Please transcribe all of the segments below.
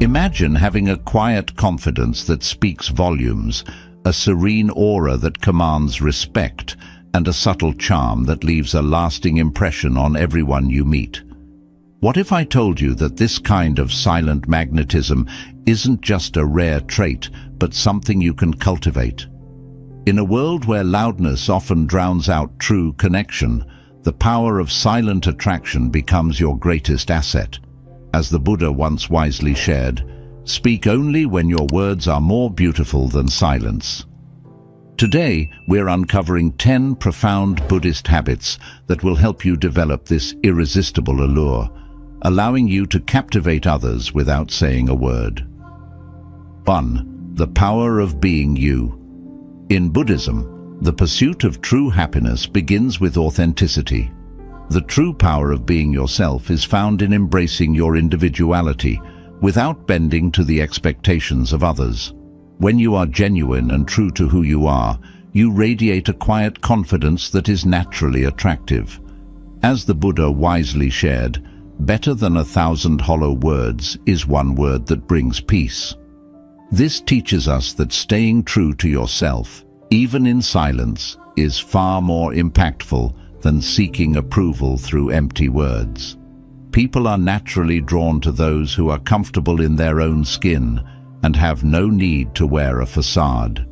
Imagine having a quiet confidence that speaks volumes, a serene aura that commands respect, and a subtle charm that leaves a lasting impression on everyone you meet. What if I told you that this kind of silent magnetism isn't just a rare trait, but something you can cultivate? In a world where loudness often drowns out true connection, the power of silent attraction becomes your greatest asset. As the Buddha once wisely shared, speak only when your words are more beautiful than silence. Today, we're uncovering 10 profound Buddhist habits that will help you develop this irresistible allure, allowing you to captivate others without saying a word. 1. The power of being you. In Buddhism, the pursuit of true happiness begins with authenticity. The true power of being yourself is found in embracing your individuality without bending to the expectations of others. When you are genuine and true to who you are, you radiate a quiet confidence that is naturally attractive. As the Buddha wisely shared, better than 1,000 hollow words is one word that brings peace. This teaches us that staying true to yourself, even in silence, is far more impactful than seeking approval through empty words. People are naturally drawn to those who are comfortable in their own skin and have no need to wear a facade.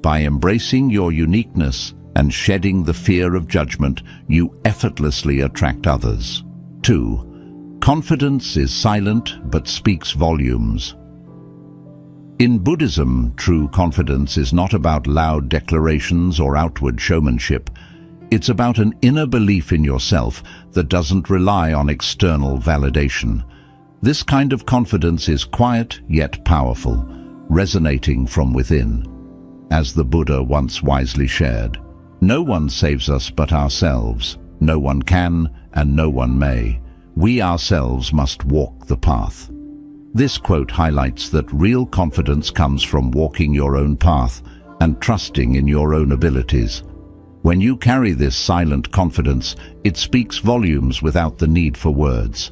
By embracing your uniqueness and shedding the fear of judgment, you effortlessly attract others. 2. Confidence is silent but speaks volumes. In Buddhism, true confidence is not about loud declarations or outward showmanship. It's about an inner belief in yourself that doesn't rely on external validation. This kind of confidence is quiet yet powerful, resonating from within. As the Buddha once wisely shared, no one saves us but ourselves. No one can and no one may. We ourselves must walk the path. This quote highlights that real confidence comes from walking your own path and trusting in your own abilities. When you carry this silent confidence, it speaks volumes without the need for words.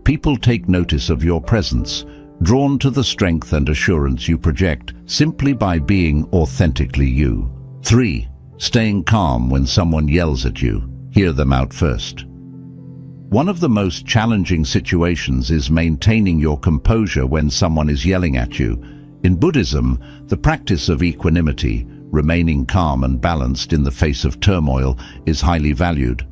People take notice of your presence, drawn to the strength and assurance you project simply by being authentically you. 3. Staying calm when someone yells at you. Hear them out first. One of the most challenging situations is maintaining your composure when someone is yelling at you. In Buddhism, the practice of equanimity, remaining calm and balanced in the face of turmoil, is highly valued.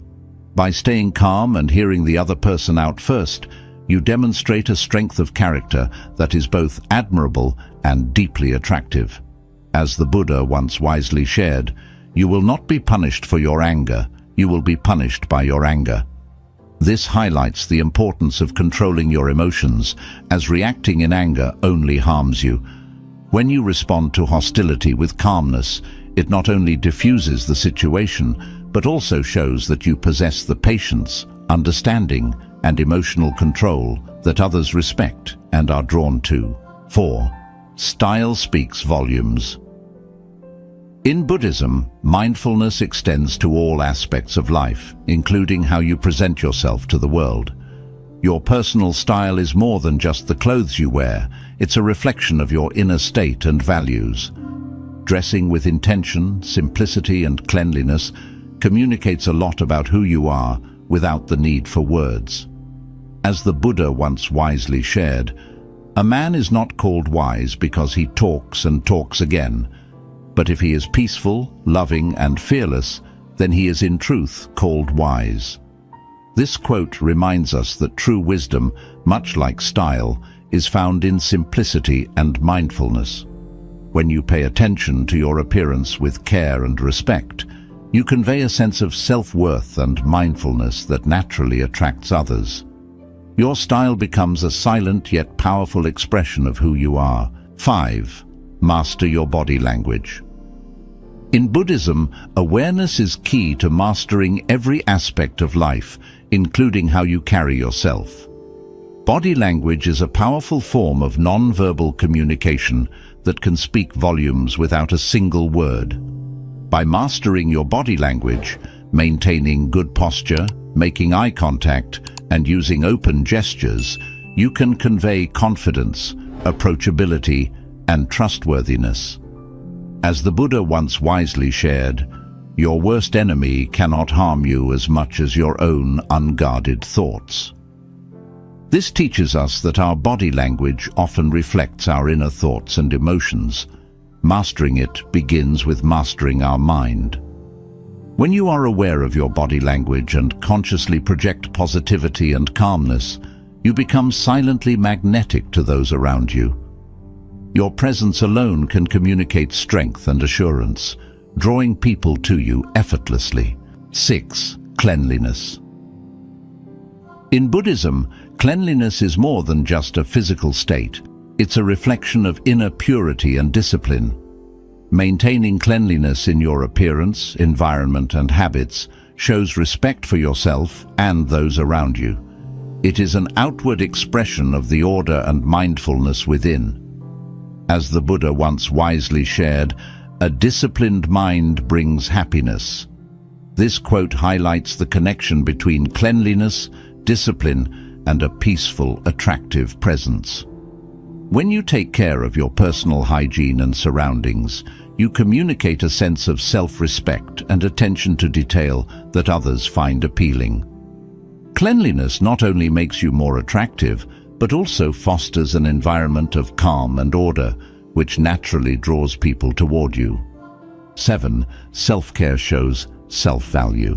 By staying calm and hearing the other person out first, you demonstrate a strength of character that is both admirable and deeply attractive. As the Buddha once wisely shared, you will not be punished for your anger, you will be punished by your anger. This highlights the importance of controlling your emotions, as reacting in anger only harms you. When you respond to hostility with calmness, it not only diffuses the situation, but also shows that you possess the patience, understanding, and emotional control that others respect and are drawn to. 4. Style speaks volumes. In Buddhism, mindfulness extends to all aspects of life, including how you present yourself to the world. Your personal style is more than just the clothes you wear. It's a reflection of your inner state and values. Dressing with intention, simplicity, and cleanliness communicates a lot about who you are without the need for words. As the Buddha once wisely shared, a man is not called wise because he talks and talks again, but if he is peaceful, loving, and fearless, then he is in truth called wise. This quote reminds us that true wisdom, much like style, is found in simplicity and mindfulness. When you pay attention to your appearance with care and respect, you convey a sense of self-worth and mindfulness that naturally attracts others. Your style becomes a silent yet powerful expression of who you are. 5. Master your body language. In Buddhism, awareness is key to mastering every aspect of life, including how you carry yourself. Body language is a powerful form of non-verbal communication that can speak volumes without a single word. By mastering your body language, maintaining good posture, making eye contact, and using open gestures, you can convey confidence, approachability, and trustworthiness. As the Buddha once wisely shared, your worst enemy cannot harm you as much as your own unguarded thoughts. This teaches us that our body language often reflects our inner thoughts and emotions. Mastering it begins with mastering our mind. When you are aware of your body language and consciously project positivity and calmness, you become silently magnetic to those around you. Your presence alone can communicate strength and assurance, drawing people to you effortlessly. 6. Cleanliness. In Buddhism, cleanliness is more than just a physical state. It's a reflection of inner purity and discipline. Maintaining cleanliness in your appearance, environment, and habits shows respect for yourself and those around you. It is an outward expression of the order and mindfulness within. As the Buddha once wisely shared, "A disciplined mind brings happiness." This quote highlights the connection between cleanliness, discipline, and a peaceful, attractive presence. When you take care of your personal hygiene and surroundings, you communicate a sense of self-respect and attention to detail that others find appealing. Cleanliness not only makes you more attractive, but also fosters an environment of calm and order, which naturally draws people toward you. 7. Self-care shows self-value.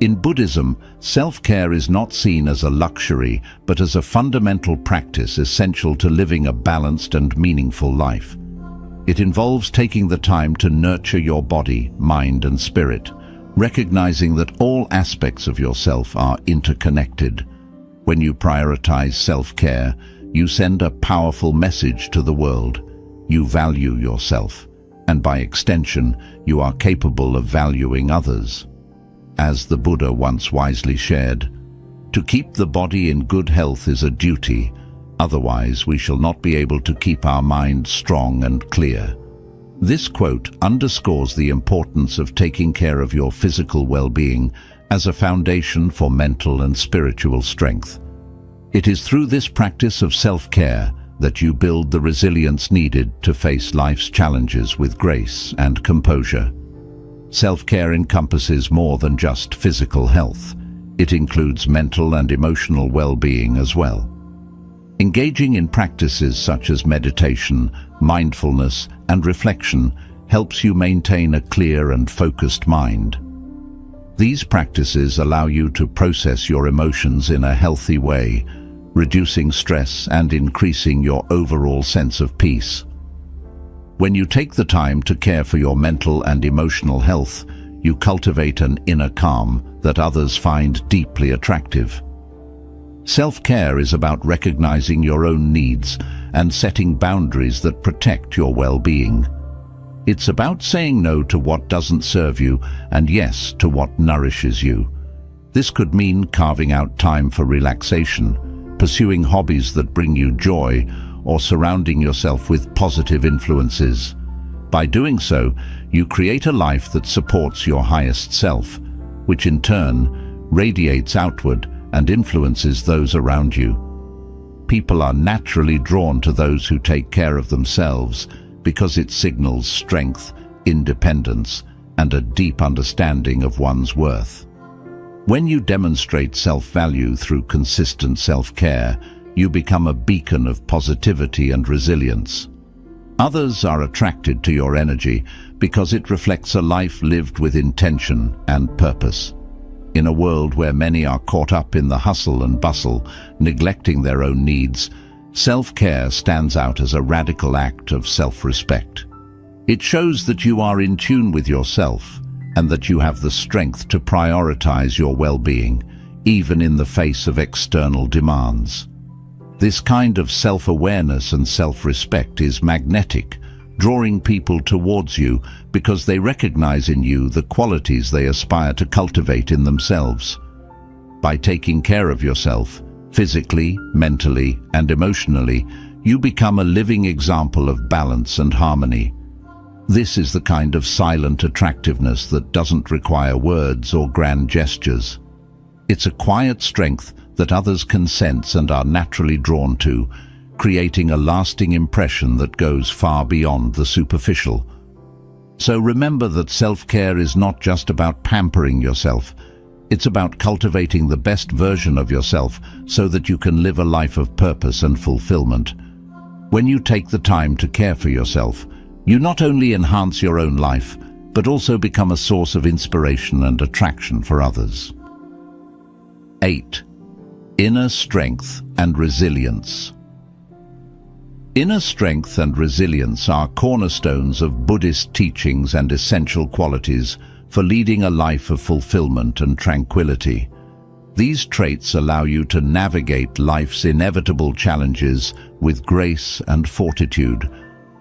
In Buddhism, self-care is not seen as a luxury, but as a fundamental practice essential to living a balanced and meaningful life. It involves taking the time to nurture your body, mind, and spirit, recognizing that all aspects of yourself are interconnected. When you prioritize self-care, you send a powerful message to the world. You value yourself, and by extension, you are capable of valuing others. As the Buddha once wisely shared, "To keep the body in good health is a duty, otherwise we shall not be able to keep our mind strong and clear." This quote underscores the importance of taking care of your physical well-being as a foundation for mental and spiritual strength. It is through this practice of self-care that you build the resilience needed to face life's challenges with grace and composure. Self-care encompasses more than just physical health. It includes mental and emotional well-being as well. Engaging in practices such as meditation, mindfulness, and reflection helps you maintain a clear and focused mind. These practices allow you to process your emotions in a healthy way, reducing stress and increasing your overall sense of peace. When you take the time to care for your mental and emotional health, you cultivate an inner calm that others find deeply attractive. Self-care is about recognizing your own needs and setting boundaries that protect your well-being. It's about saying no to what doesn't serve you and yes to what nourishes you. This could mean carving out time for relaxation, pursuing hobbies that bring you joy, or surrounding yourself with positive influences. By doing so, you create a life that supports your highest self, which in turn radiates outward and influences those around you. People are naturally drawn to those who take care of themselves because it signals strength, independence, and a deep understanding of one's worth. When you demonstrate self-value through consistent self-care, you become a beacon of positivity and resilience. Others are attracted to your energy because it reflects a life lived with intention and purpose. In a world where many are caught up in the hustle and bustle, neglecting their own needs, self-care stands out as a radical act of self-respect. It shows that you are in tune with yourself and that you have the strength to prioritize your well-being, even in the face of external demands. This kind of self-awareness and self-respect is magnetic, drawing people towards you because they recognize in you the qualities they aspire to cultivate in themselves. By taking care of yourself, physically, mentally, and emotionally, you become a living example of balance and harmony. This is the kind of silent attractiveness that doesn't require words or grand gestures. It's a quiet strength that others can sense and are naturally drawn to, creating a lasting impression that goes far beyond the superficial. So remember that self-care is not just about pampering yourself. It's about cultivating the best version of yourself so that you can live a life of purpose and fulfillment. When you take the time to care for yourself, you not only enhance your own life, but also become a source of inspiration and attraction for others. 8. Inner strength and resilience. Inner strength and resilience are cornerstones of Buddhist teachings and essential qualities for leading a life of fulfillment and tranquility. These traits allow you to navigate life's inevitable challenges with grace and fortitude,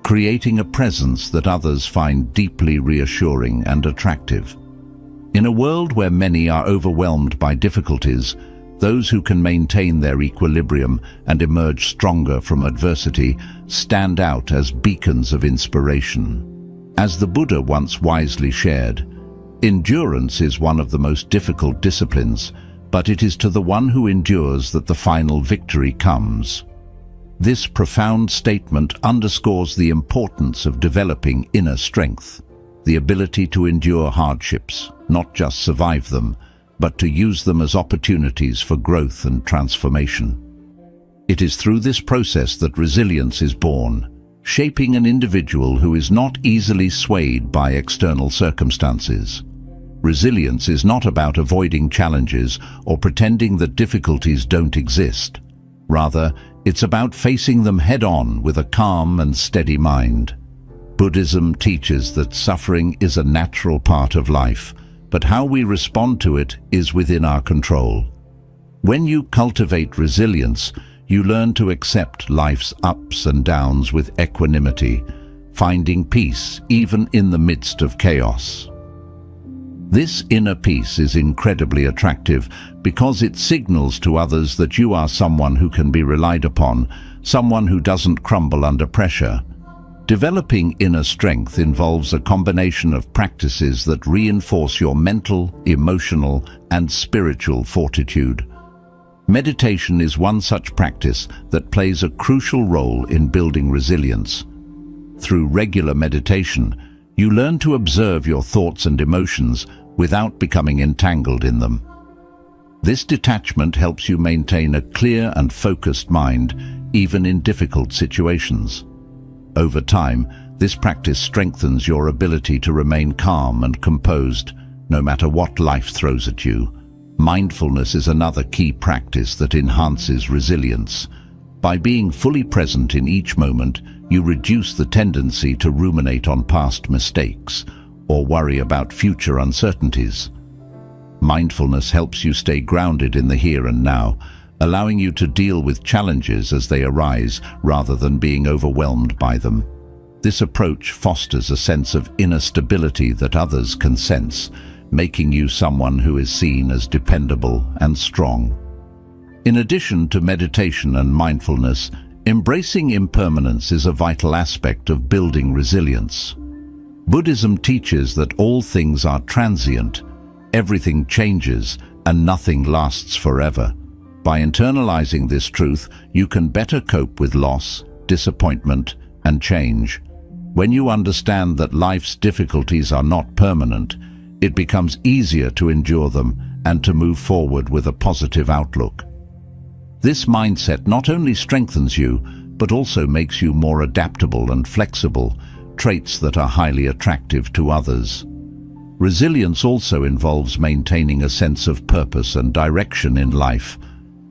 creating a presence that others find deeply reassuring and attractive. In a world where many are overwhelmed by difficulties, those who can maintain their equilibrium and emerge stronger from adversity stand out as beacons of inspiration. As the Buddha once wisely shared, endurance is one of the most difficult disciplines, but it is to the one who endures that the final victory comes. This profound statement underscores the importance of developing inner strength, the ability to endure hardships, not just survive them, but to use them as opportunities for growth and transformation. It is through this process that resilience is born, shaping an individual who is not easily swayed by external circumstances. Resilience is not about avoiding challenges or pretending that difficulties don't exist. Rather, it's about facing them head-on with a calm and steady mind. Buddhism teaches that suffering is a natural part of life, but how we respond to it is within our control. When you cultivate resilience, you learn to accept life's ups and downs with equanimity, finding peace even in the midst of chaos. This inner peace is incredibly attractive because it signals to others that you are someone who can be relied upon, someone who doesn't crumble under pressure. Developing inner strength involves a combination of practices that reinforce your mental, emotional, and spiritual fortitude. Meditation is one such practice that plays a crucial role in building resilience. Through regular meditation, you learn to observe your thoughts and emotions without becoming entangled in them. This detachment helps you maintain a clear and focused mind, even in difficult situations. Over time, this practice strengthens your ability to remain calm and composed, no matter what life throws at you. Mindfulness is another key practice that enhances resilience. By being fully present in each moment, you reduce the tendency to ruminate on past mistakes or worry about future uncertainties. Mindfulness helps you stay grounded in the here and now, allowing you to deal with challenges as they arise rather than being overwhelmed by them. This approach fosters a sense of inner stability that others can sense, making you someone who is seen as dependable and strong. In addition to meditation and mindfulness, embracing impermanence is a vital aspect of building resilience. Buddhism teaches that all things are transient, everything changes, and nothing lasts forever. By internalizing this truth, you can better cope with loss, disappointment, and change. When you understand that life's difficulties are not permanent, it becomes easier to endure them and to move forward with a positive outlook. This mindset not only strengthens you, but also makes you more adaptable and flexible, traits that are highly attractive to others. Resilience also involves maintaining a sense of purpose and direction in life.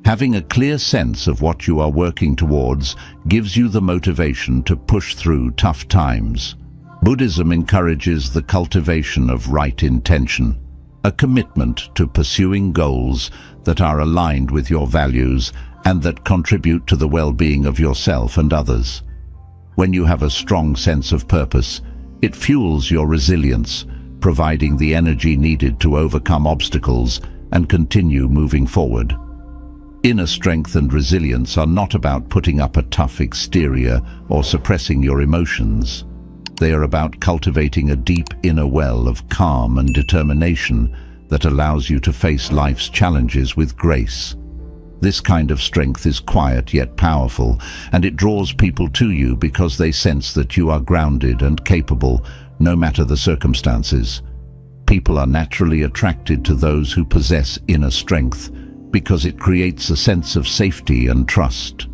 Having a clear sense of what you are working towards gives you the motivation to push through tough times. Buddhism encourages the cultivation of right intention, a commitment to pursuing goals that are aligned with your values and that contribute to the well-being of yourself and others. When you have a strong sense of purpose, it fuels your resilience, providing the energy needed to overcome obstacles and continue moving forward. Inner strength and resilience are not about putting up a tough exterior or suppressing your emotions. They are about cultivating a deep inner well of calm and determination that allows you to face life's challenges with grace. This kind of strength is quiet yet powerful, and it draws people to you because they sense that you are grounded and capable, no matter the circumstances. People are naturally attracted to those who possess inner strength because it creates a sense of safety and trust.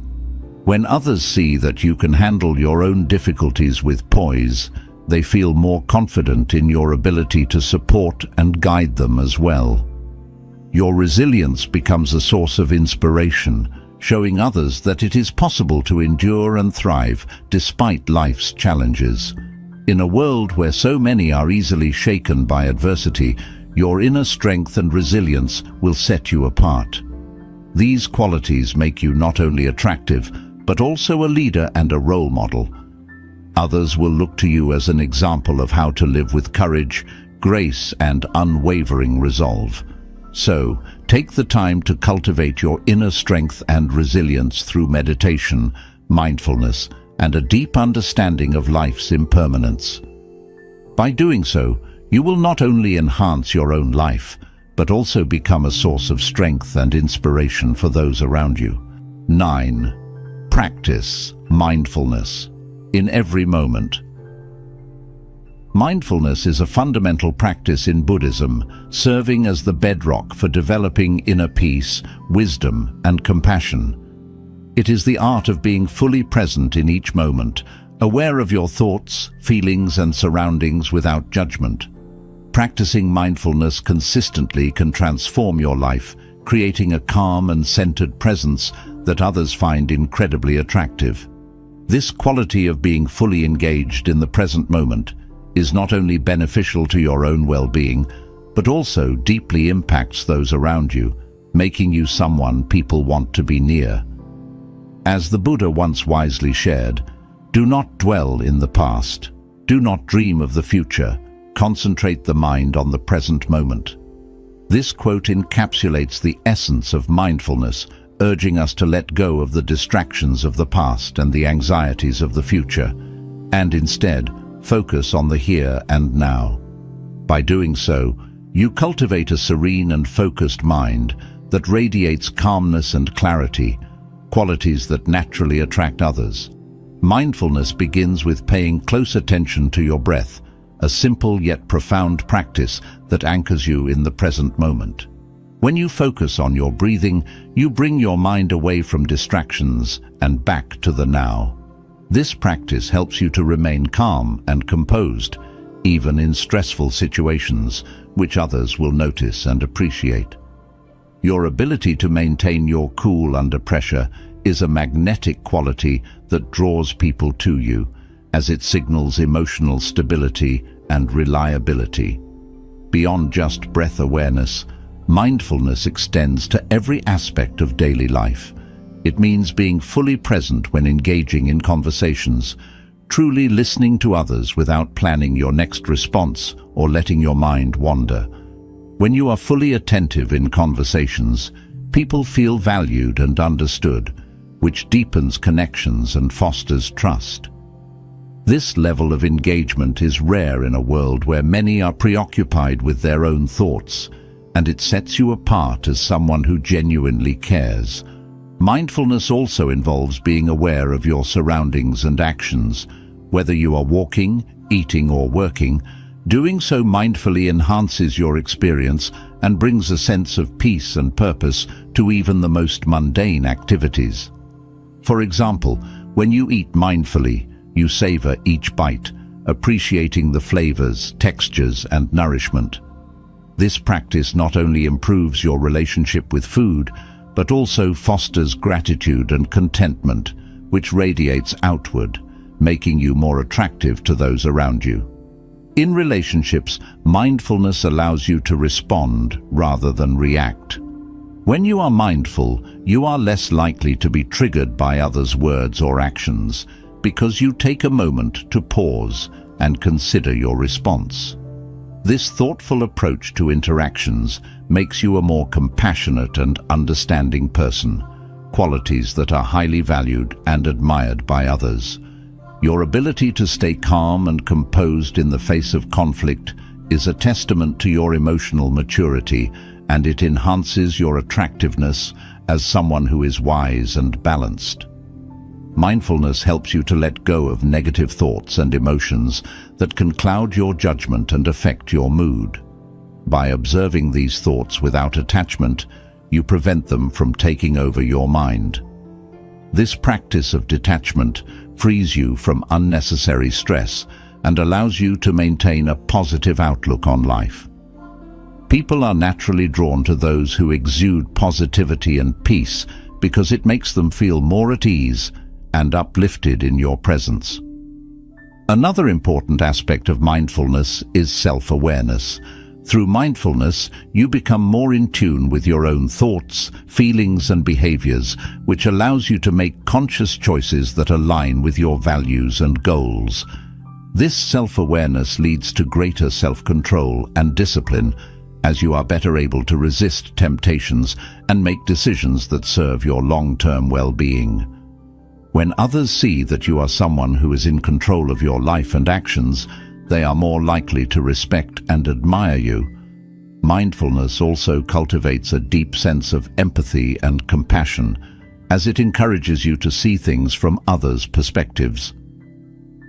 When others see that you can handle your own difficulties with poise, they feel more confident in your ability to support and guide them as well. Your resilience becomes a source of inspiration, showing others that it is possible to endure and thrive despite life's challenges. In a world where so many are easily shaken by adversity, your inner strength and resilience will set you apart. These qualities make you not only attractive, but also a leader and a role model. Others will look to you as an example of how to live with courage, grace, and unwavering resolve. So, take the time to cultivate your inner strength and resilience through meditation, mindfulness, and a deep understanding of life's impermanence. By doing so, you will not only enhance your own life, but also become a source of strength and inspiration for those around you. 9. Practice mindfulness in every moment. Mindfulness is a fundamental practice in Buddhism, serving as the bedrock for developing inner peace, wisdom, and compassion. It is the art of being fully present in each moment, aware of your thoughts, feelings, and surroundings without judgment. Practicing mindfulness consistently can transform your life, creating a calm and centered presence that others find incredibly attractive. This quality of being fully engaged in the present moment is not only beneficial to your own well-being, but also deeply impacts those around you, making you someone people want to be near. As the Buddha once wisely shared, "Do not dwell in the past. Do not dream of the future. Concentrate the mind on the present moment." This quote encapsulates the essence of mindfulness, urging us to let go of the distractions of the past and the anxieties of the future, and instead focus on the here and now. By doing so, you cultivate a serene and focused mind that radiates calmness and clarity, qualities that naturally attract others. Mindfulness begins with paying close attention to your breath, a simple yet profound practice that anchors you in the present moment. When you focus on your breathing, you bring your mind away from distractions and back to the now. This practice helps you to remain calm and composed, even in stressful situations, which others will notice and appreciate. Your ability to maintain your cool under pressure is a magnetic quality that draws people to you, as it signals emotional stability and reliability. Beyond just breath awareness, mindfulness extends to every aspect of daily life. It means being fully present when engaging in conversations, truly listening to others without planning your next response or letting your mind wander. When you are fully attentive in conversations, people feel valued and understood, which deepens connections and fosters trust. This level of engagement is rare in a world where many are preoccupied with their own thoughts, and it sets you apart as someone who genuinely cares. Mindfulness also involves being aware of your surroundings and actions. Whether you are walking, eating, or working, doing so mindfully enhances your experience and brings a sense of peace and purpose to even the most mundane activities. For example, when you eat mindfully, you savor each bite, appreciating the flavors, textures, and nourishment. This practice not only improves your relationship with food, but also fosters gratitude and contentment, which radiates outward, making you more attractive to those around you. In relationships, mindfulness allows you to respond rather than react. When you are mindful, you are less likely to be triggered by others' words or actions, because you take a moment to pause and consider your response. This thoughtful approach to interactions makes you a more compassionate and understanding person, qualities that are highly valued and admired by others. Your ability to stay calm and composed in the face of conflict is a testament to your emotional maturity, and it enhances your attractiveness as someone who is wise and balanced. Mindfulness helps you to let go of negative thoughts and emotions that can cloud your judgment and affect your mood. By observing these thoughts without attachment, you prevent them from taking over your mind. This practice of detachment frees you from unnecessary stress and allows you to maintain a positive outlook on life. People are naturally drawn to those who exude positivity and peace because it makes them feel more at ease and uplifted in your presence. Another important aspect of mindfulness is self-awareness. Through mindfulness, you become more in tune with your own thoughts, feelings, and behaviors, which allows you to make conscious choices that align with your values and goals. This self-awareness leads to greater self-control and discipline, as you are better able to resist temptations and make decisions that serve your long-term well-being. When others see that you are someone who is in control of your life and actions, they are more likely to respect and admire you. Mindfulness also cultivates a deep sense of empathy and compassion, as it encourages you to see things from others' perspectives.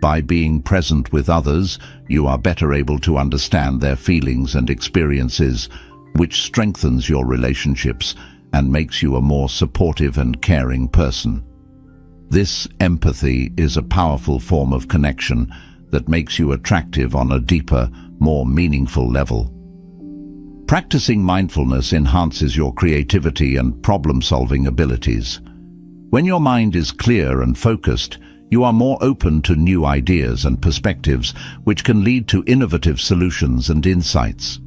By being present with others, you are better able to understand their feelings and experiences, which strengthens your relationships and makes you a more supportive and caring person. This empathy is a powerful form of connection that makes you attractive on a deeper, more meaningful level. Practicing mindfulness enhances your creativity and problem-solving abilities. When your mind is clear and focused, you are more open to new ideas and perspectives, which can lead to innovative solutions and insights.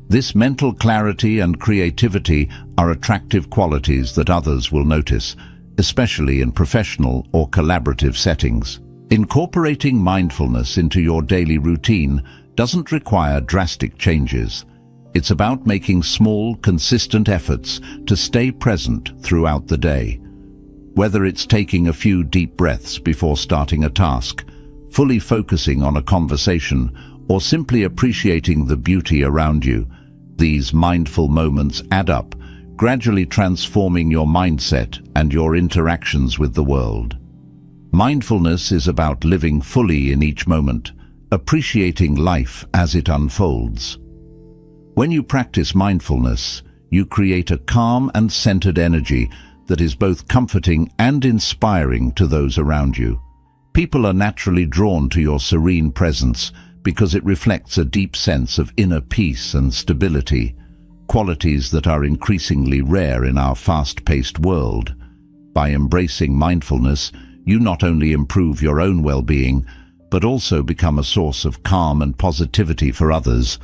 This mental clarity and creativity are attractive qualities that others will notice, especially in professional or collaborative settings. Incorporating mindfulness into your daily routine doesn't require drastic changes. It's about making small, consistent efforts to stay present throughout the day. Whether it's taking a few deep breaths before starting a task, fully focusing on a conversation, or simply appreciating the beauty around you, these mindful moments add up, gradually transforming your mindset and your interactions with the world. Mindfulness is about living fully in each moment, appreciating life as it unfolds. When you practice mindfulness, you create a calm and centered energy that is both comforting and inspiring to those around you. People are naturally drawn to your serene presence because it reflects a deep sense of inner peace and stability, qualities that are increasingly rare in our fast-paced world. By embracing mindfulness, you not only improve your own well-being, but also become a source of calm and positivity for others,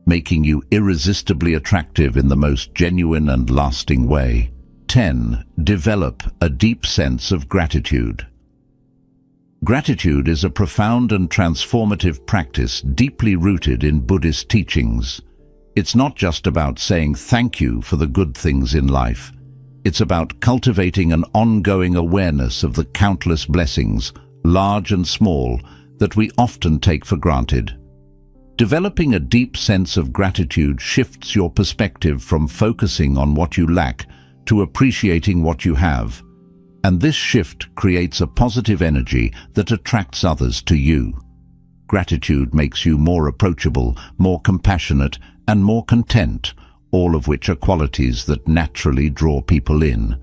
making you irresistibly attractive in the most genuine and lasting way. 10. Develop a deep sense of gratitude. Gratitude is a profound and transformative practice deeply rooted in Buddhist teachings. It's not just about saying thank you for the good things in life. It's about cultivating an ongoing awareness of the countless blessings, large and small, that we often take for granted. Developing a deep sense of gratitude shifts your perspective from focusing on what you lack to appreciating what you have. And this shift creates a positive energy that attracts others to you. Gratitude makes you more approachable, more compassionate, and more content, all of which are qualities that naturally draw people in.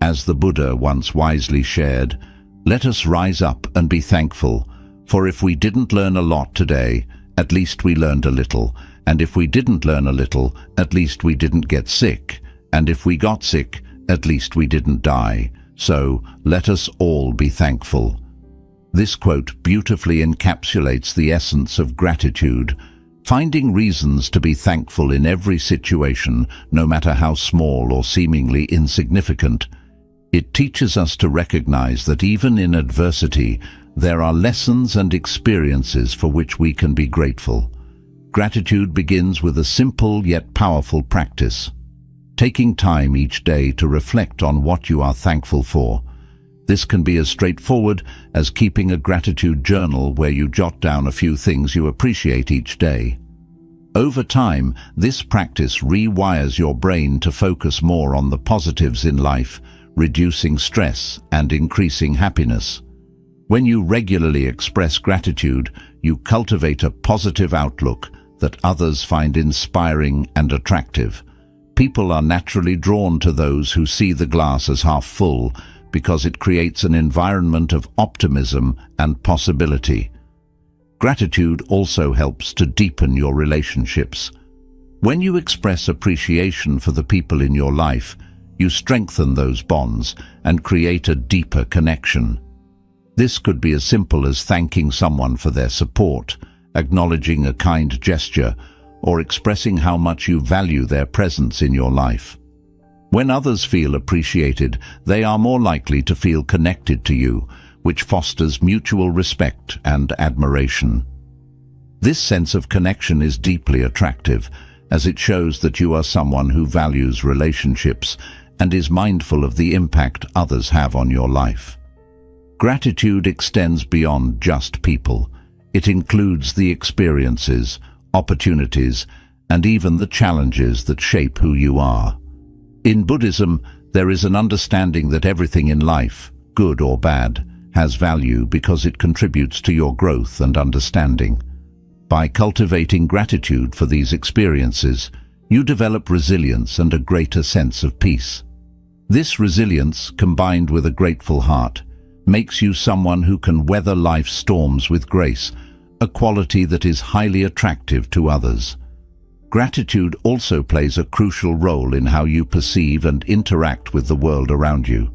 As the Buddha once wisely shared, "Let us rise up and be thankful, for if we didn't learn a lot today, at least we learned a little, and if we didn't learn a little, at least we didn't get sick, and if we got sick, at least we didn't die. So let us all be thankful." This quote beautifully encapsulates the essence of gratitude, finding reasons to be thankful in every situation, no matter how small or seemingly insignificant. It teaches us to recognize that even in adversity, there are lessons and experiences for which we can be grateful. Gratitude begins with a simple yet powerful practice: taking time each day to reflect on what you are thankful for. This can be as straightforward as keeping a gratitude journal where you jot down a few things you appreciate each day. Over time, this practice rewires your brain to focus more on the positives in life, reducing stress and increasing happiness. When you regularly express gratitude, you cultivate a positive outlook that others find inspiring and attractive. People are naturally drawn to those who see the glass as half full because it creates an environment of optimism and possibility. Gratitude also helps to deepen your relationships. When you express appreciation for the people in your life, you strengthen those bonds and create a deeper connection. This could be as simple as thanking someone for their support, acknowledging a kind gesture, or expressing how much you value their presence in your life. When others feel appreciated, they are more likely to feel connected to you, which fosters mutual respect and admiration. This sense of connection is deeply attractive, as it shows that you are someone who values relationships and is mindful of the impact others have on your life. Gratitude extends beyond just people. It includes the experiences, opportunities, and even the challenges that shape who you are. In Buddhism, there is an understanding that everything in life, good or bad, has value because it contributes to your growth and understanding. By cultivating gratitude for these experiences, you develop resilience and a greater sense of peace. This resilience, combined with a grateful heart, makes you someone who can weather life's storms with grace, a quality that is highly attractive to others. Gratitude also plays a crucial role in how you perceive and interact with the world around you.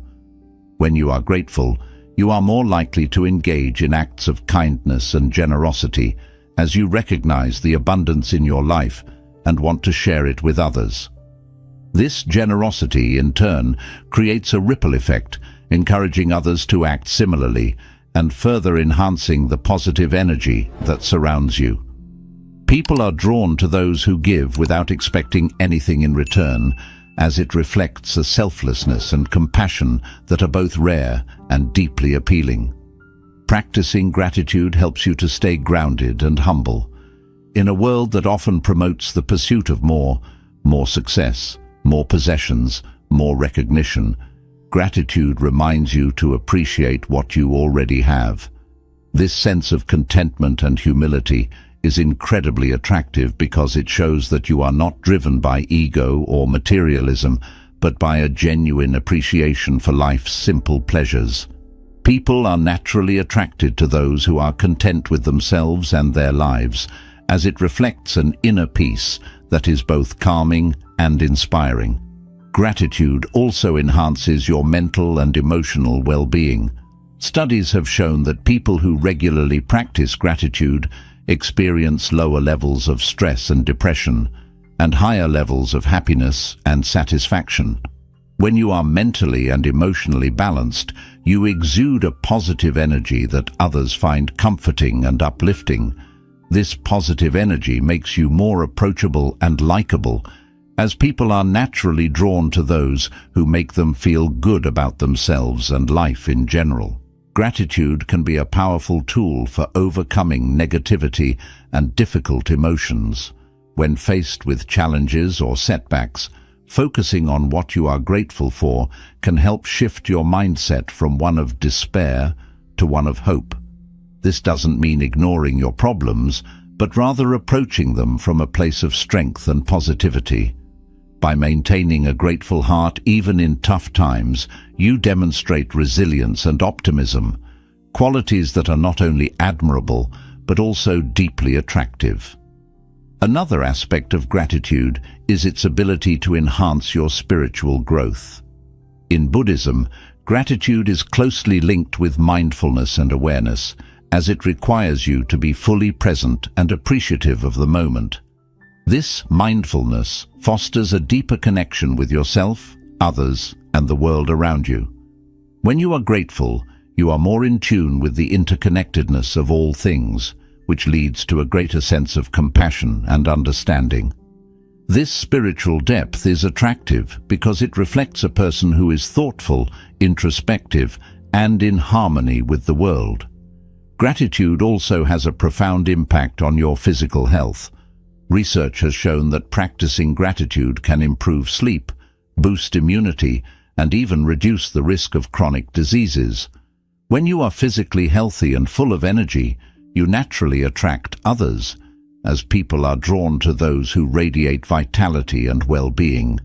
When you are grateful, you are more likely to engage in acts of kindness and generosity as you recognize the abundance in your life and want to share it with others. This generosity, in turn, creates a ripple effect, encouraging others to act similarly and further enhancing the positive energy that surrounds you. People are drawn to those who give without expecting anything in return, as it reflects a selflessness and compassion that are both rare and deeply appealing. Practicing gratitude helps you to stay grounded and humble. In a world that often promotes the pursuit of more success, more possessions, more recognition, gratitude reminds you to appreciate what you already have. This sense of contentment and humility is incredibly attractive because it shows that you are not driven by ego or materialism, but by a genuine appreciation for life's simple pleasures. People are naturally attracted to those who are content with themselves and their lives, as it reflects an inner peace that is both calming and inspiring. Gratitude also enhances your mental and emotional well-being. Studies have shown that people who regularly practice gratitude experience lower levels of stress and depression, and higher levels of happiness and satisfaction. When you are mentally and emotionally balanced, you exude a positive energy that others find comforting and uplifting. This positive energy makes you more approachable and likable, as people are naturally drawn to those who make them feel good about themselves and life in general. Gratitude can be a powerful tool for overcoming negativity and difficult emotions. When faced with challenges or setbacks, focusing on what you are grateful for can help shift your mindset from one of despair to one of hope. This doesn't mean ignoring your problems, but rather approaching them from a place of strength and positivity. By maintaining a grateful heart even in tough times, you demonstrate resilience and optimism, qualities that are not only admirable, but also deeply attractive. Another aspect of gratitude is its ability to enhance your spiritual growth. In Buddhism, gratitude is closely linked with mindfulness and awareness, as it requires you to be fully present and appreciative of the moment. This mindfulness fosters a deeper connection with yourself, others, and the world around you. When you are grateful, you are more in tune with the interconnectedness of all things, which leads to a greater sense of compassion and understanding. This spiritual depth is attractive because it reflects a person who is thoughtful, introspective, and in harmony with the world. Gratitude also has a profound impact on your physical health. Research has shown that practicing gratitude can improve sleep, boost immunity, and even reduce the risk of chronic diseases. When you are physically healthy and full of energy, you naturally attract others, as people are drawn to those who radiate vitality and well-being.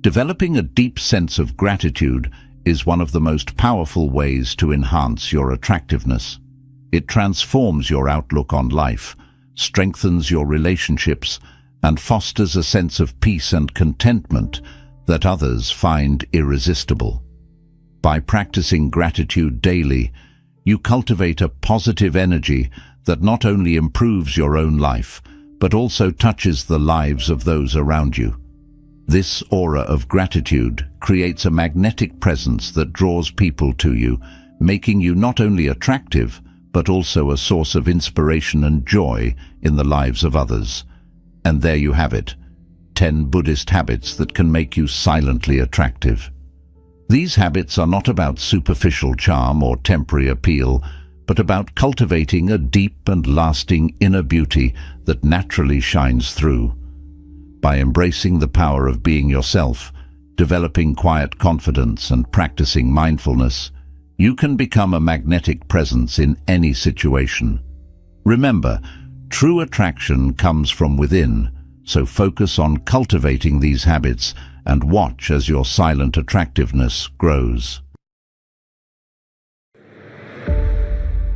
Developing a deep sense of gratitude is one of the most powerful ways to enhance your attractiveness. It transforms your outlook on life, strengthens your relationships, and fosters a sense of peace and contentment that others find irresistible. By practicing gratitude daily, you cultivate a positive energy that not only improves your own life, but also touches the lives of those around you. This aura of gratitude creates a magnetic presence that draws people to you, making you not only attractive, but also a source of inspiration and joy in the lives of others. And there you have it, 10 Buddhist habits that can make you silently attractive. These habits are not about superficial charm or temporary appeal, but about cultivating a deep and lasting inner beauty that naturally shines through. By embracing the power of being yourself, developing quiet confidence and practicing mindfulness, you can become a magnetic presence in any situation. Remember, true attraction comes from within, so focus on cultivating these habits and watch as your silent attractiveness grows.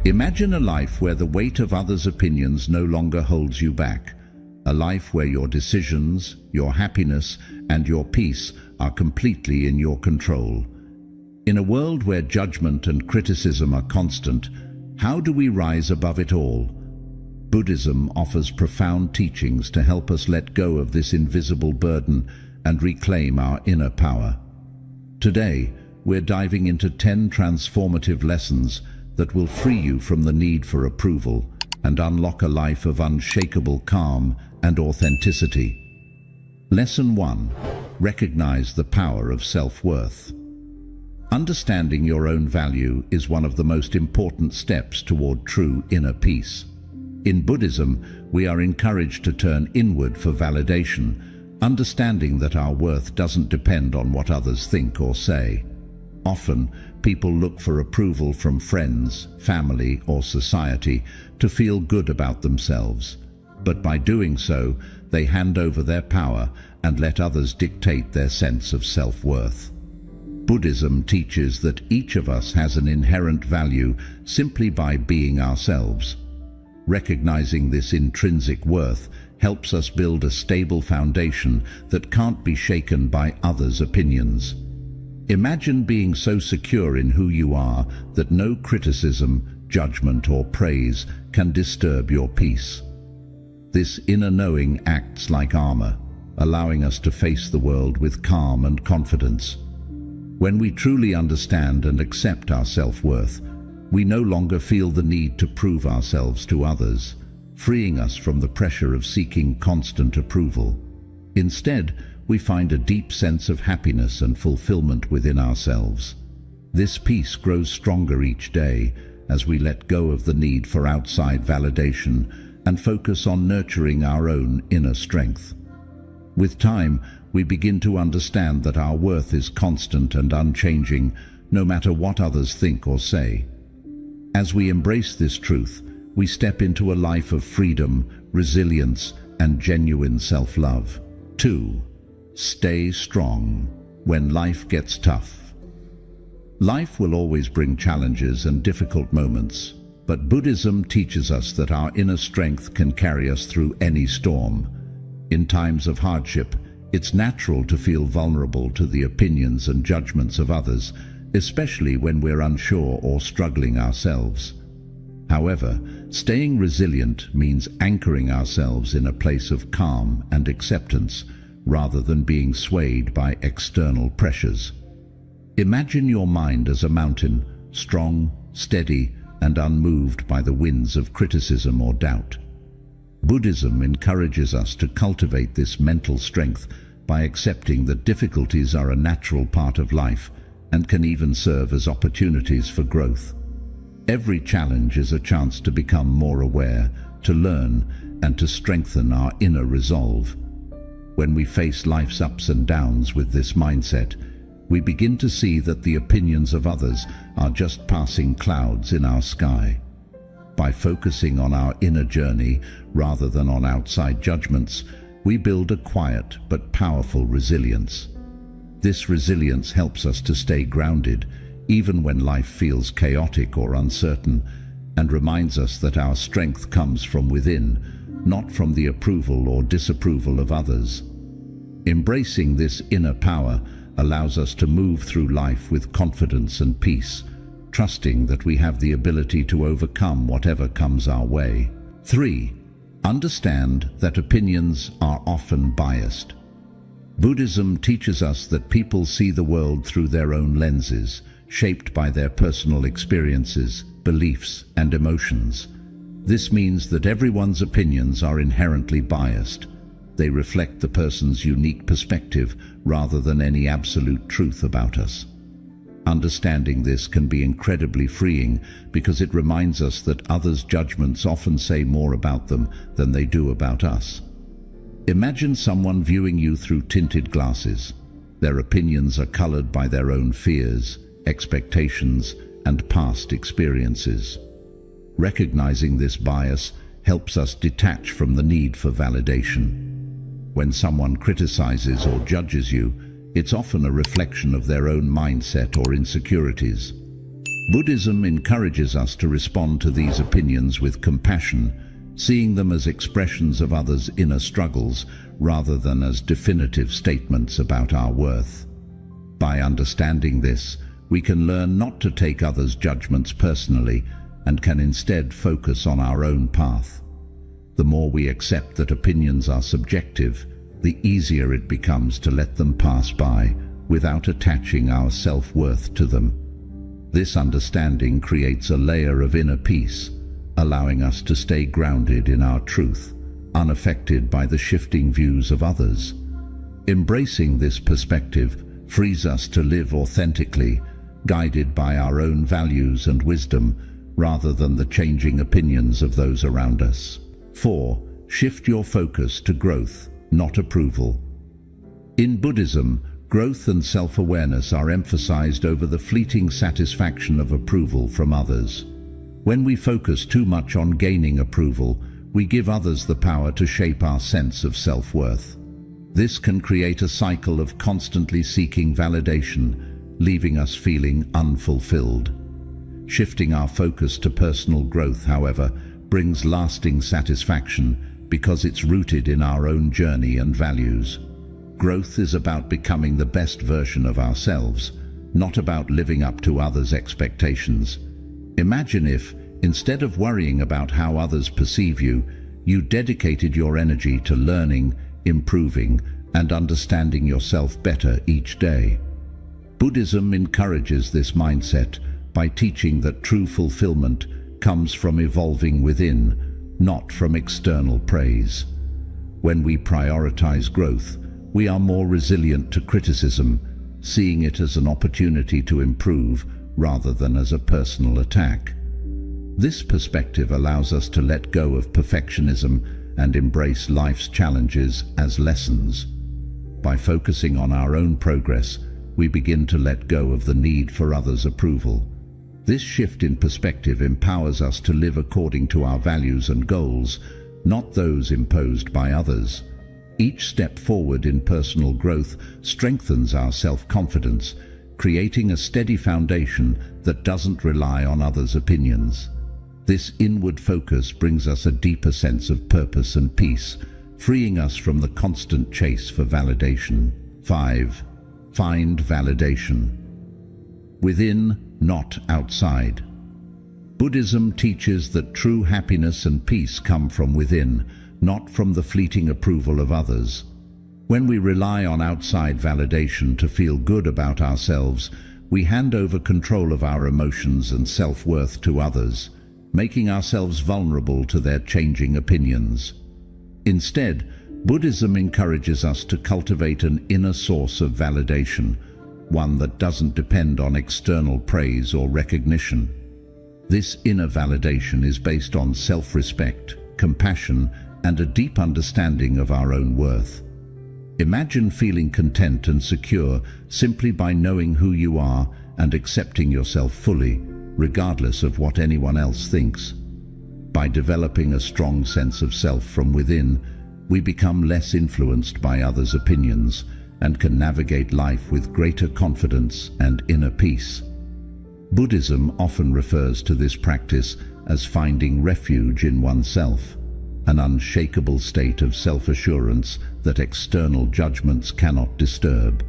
Imagine a life where the weight of others' opinions no longer holds you back. A life where your decisions, your happiness, and your peace are completely in your control. In a world where judgment and criticism are constant, how do we rise above it all? Buddhism offers profound teachings to help us let go of this invisible burden and reclaim our inner power. Today, we're diving into 10 transformative lessons that will free you from the need for approval and unlock a life of unshakable calm and authenticity. Lesson 1. Recognize the power of self-worth. Understanding your own value is one of the most important steps toward true inner peace. In Buddhism, we are encouraged to turn inward for validation, understanding that our worth doesn't depend on what others think or say. Often, people look for approval from friends, family, or society to feel good about themselves. But by doing so, they hand over their power and let others dictate their sense of self-worth. Buddhism teaches that each of us has an inherent value simply by being ourselves. Recognizing this intrinsic worth helps us build a stable foundation that can't be shaken by others' opinions. Imagine being so secure in who you are that no criticism, judgment, or praise can disturb your peace. This inner knowing acts like armor, allowing us to face the world with calm and confidence. When we truly understand and accept our self-worth, we no longer feel the need to prove ourselves to others, freeing us from the pressure of seeking constant approval. Instead, we find a deep sense of happiness and fulfillment within ourselves. This peace grows stronger each day as we let go of the need for outside validation and focus on nurturing our own inner strength. With time, we begin to understand that our worth is constant and unchanging, no matter what others think or say. As we embrace this truth, we step into a life of freedom, resilience, and genuine self-love. 2. Stay strong when life gets tough. Life will always bring challenges and difficult moments, but Buddhism teaches us that our inner strength can carry us through any storm. In times of hardship, it's natural to feel vulnerable to the opinions and judgments of others, especially when we're unsure or struggling ourselves. However, staying resilient means anchoring ourselves in a place of calm and acceptance, rather than being swayed by external pressures. Imagine your mind as a mountain, strong, steady, and unmoved by the winds of criticism or doubt. Buddhism encourages us to cultivate this mental strength by accepting that difficulties are a natural part of life and can even serve as opportunities for growth. Every challenge is a chance to become more aware, to learn, and to strengthen our inner resolve. When we face life's ups and downs with this mindset, we begin to see that the opinions of others are just passing clouds in our sky. By focusing on our inner journey rather than on outside judgments, we build a quiet but powerful resilience. This resilience helps us to stay grounded, even when life feels chaotic or uncertain, and reminds us that our strength comes from within, not from the approval or disapproval of others. Embracing this inner power allows us to move through life with confidence and peace, trusting that we have the ability to overcome whatever comes our way. 3. Understand that opinions are often biased. Buddhism teaches us that people see the world through their own lenses, shaped by their personal experiences, beliefs, and emotions. This means that everyone's opinions are inherently biased. They reflect the person's unique perspective rather than any absolute truth about us. Understanding this can be incredibly freeing because it reminds us that others' judgments often say more about them than they do about us. Imagine someone viewing you through tinted glasses. Their opinions are colored by their own fears, expectations, and past experiences. Recognizing this bias helps us detach from the need for validation. When someone criticizes or judges you, it's often a reflection of their own mindset or insecurities. Buddhism encourages us to respond to these opinions with compassion, seeing them as expressions of others' inner struggles rather than as definitive statements about our worth. By understanding this, we can learn not to take others' judgments personally and can instead focus on our own path. The more we accept that opinions are subjective, the easier it becomes to let them pass by without attaching our self-worth to them. This understanding creates a layer of inner peace, allowing us to stay grounded in our truth, unaffected by the shifting views of others. Embracing this perspective frees us to live authentically, guided by our own values and wisdom, rather than the changing opinions of those around us. 4. Shift your focus to growth, not approval. In Buddhism, growth and self-awareness are emphasized over the fleeting satisfaction of approval from others. When we focus too much on gaining approval, we give others the power to shape our sense of self-worth. This can create a cycle of constantly seeking validation, leaving us feeling unfulfilled. Shifting our focus to personal growth, however, brings lasting satisfaction because it's rooted in our own journey and values. Growth is about becoming the best version of ourselves, not about living up to others' expectations. Imagine if, instead of worrying about how others perceive you, you dedicated your energy to learning, improving, and understanding yourself better each day. Buddhism encourages this mindset by teaching that true fulfillment comes from evolving within, not from external praise. When we prioritize growth, we are more resilient to criticism, seeing it as an opportunity to improve rather than as a personal attack. This perspective allows us to let go of perfectionism and embrace life's challenges as lessons. By focusing on our own progress, we begin to let go of the need for others' approval. This shift in perspective empowers us to live according to our values and goals, not those imposed by others. Each step forward in personal growth strengthens our self-confidence, creating a steady foundation that doesn't rely on others' opinions. This inward focus brings us a deeper sense of purpose and peace, freeing us from the constant chase for validation. 5. Find validation within, not outside. Buddhism teaches that true happiness and peace come from within, not from the fleeting approval of others. When we rely on outside validation to feel good about ourselves, we hand over control of our emotions and self-worth to others, making ourselves vulnerable to their changing opinions. Instead, Buddhism encourages us to cultivate an inner source of validation, one that doesn't depend on external praise or recognition. This inner validation is based on self-respect, compassion, and a deep understanding of our own worth. Imagine feeling content and secure simply by knowing who you are and accepting yourself fully, regardless of what anyone else thinks. By developing a strong sense of self from within, we become less influenced by others' opinions and can navigate life with greater confidence and inner peace. Buddhism often refers to this practice as finding refuge in oneself, an unshakable state of self-assurance that external judgments cannot disturb.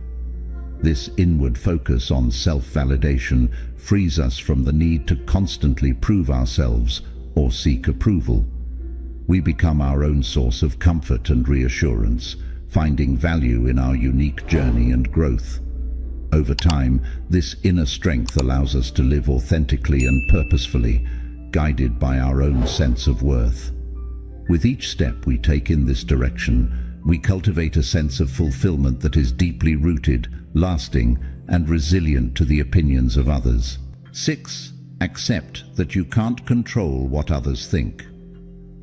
This inward focus on self-validation frees us from the need to constantly prove ourselves or seek approval. We become our own source of comfort and reassurance, finding value in our unique journey and growth. Over time, this inner strength allows us to live authentically and purposefully, guided by our own sense of worth. With each step we take in this direction, we cultivate a sense of fulfillment that is deeply rooted, lasting, and resilient to the opinions of others. 6. Accept that you can't control what others think.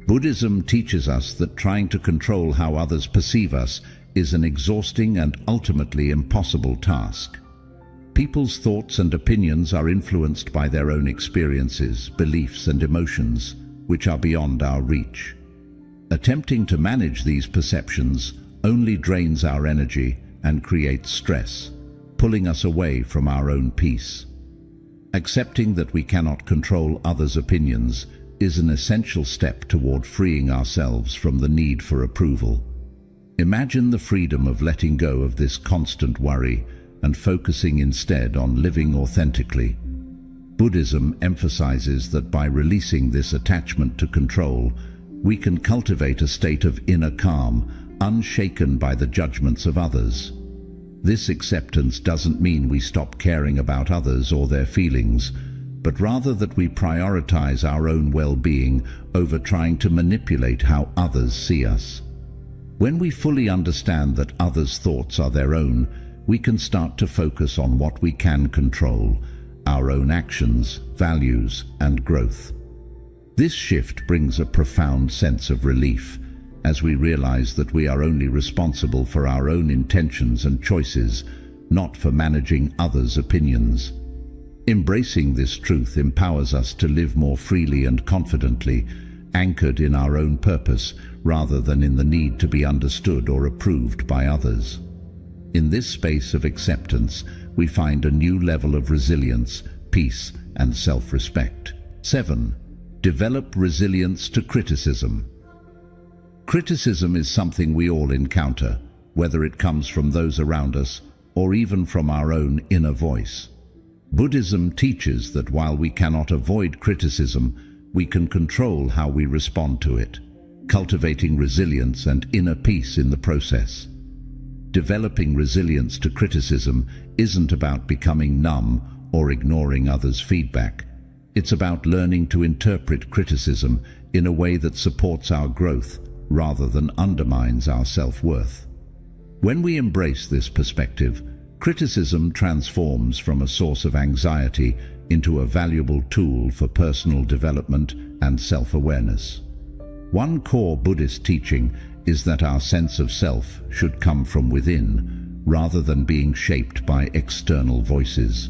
Buddhism teaches us that trying to control how others perceive us is an exhausting and ultimately impossible task. People's thoughts and opinions are influenced by their own experiences, beliefs, and emotions, which are beyond our reach. Attempting to manage these perceptions only drains our energy and creates stress, pulling us away from our own peace. Accepting that we cannot control others' opinions is an essential step toward freeing ourselves from the need for approval. Imagine the freedom of letting go of this constant worry and focusing instead on living authentically. Buddhism emphasizes that by releasing this attachment to control, we can cultivate a state of inner calm, unshaken by the judgments of others. This acceptance doesn't mean we stop caring about others or their feelings, but rather that we prioritize our own well-being over trying to manipulate how others see us. When we fully understand that others' thoughts are their own, we can start to focus on what we can control, our own actions, values, and growth. This shift brings a profound sense of relief, as we realize that we are only responsible for our own intentions and choices, not for managing others' opinions. Embracing this truth empowers us to live more freely and confidently, anchored in our own purpose rather than in the need to be understood or approved by others. In this space of acceptance, we find a new level of resilience, peace, and self-respect. 7. Develop resilience to criticism. Criticism is something we all encounter, whether it comes from those around us or even from our own inner voice. Buddhism teaches that while we cannot avoid criticism, we can control how we respond to it, cultivating resilience and inner peace in the process. Developing resilience to criticism isn't about becoming numb or ignoring others' feedback. It's about learning to interpret criticism in a way that supports our growth rather than undermines our self-worth. When we embrace this perspective, criticism transforms from a source of anxiety into a valuable tool for personal development and self-awareness. One core Buddhist teaching is that our sense of self should come from within, rather than being shaped by external voices.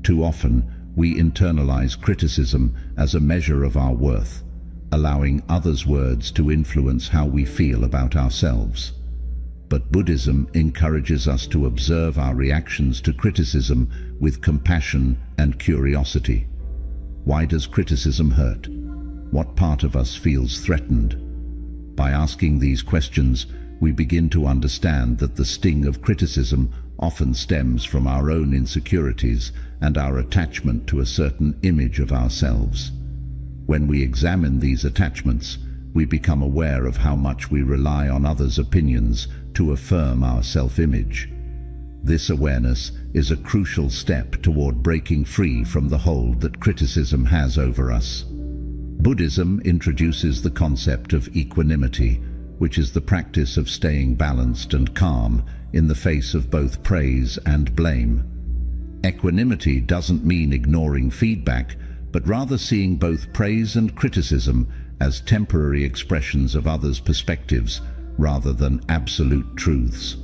Too often, we internalize criticism as a measure of our worth, allowing others' words to influence how we feel about ourselves. But Buddhism encourages us to observe our reactions to criticism with compassion and curiosity. Why does criticism hurt? What part of us feels threatened? By asking these questions, we begin to understand that the sting of criticism often stems from our own insecurities and our attachment to a certain image of ourselves. When we examine these attachments, we become aware of how much we rely on others' opinions to affirm our self-image. This awareness is a crucial step toward breaking free from the hold that criticism has over us. Buddhism introduces the concept of equanimity, which is the practice of staying balanced and calm in the face of both praise and blame. Equanimity doesn't mean ignoring feedback, but rather seeing both praise and criticism as temporary expressions of others' perspectives rather than absolute truths.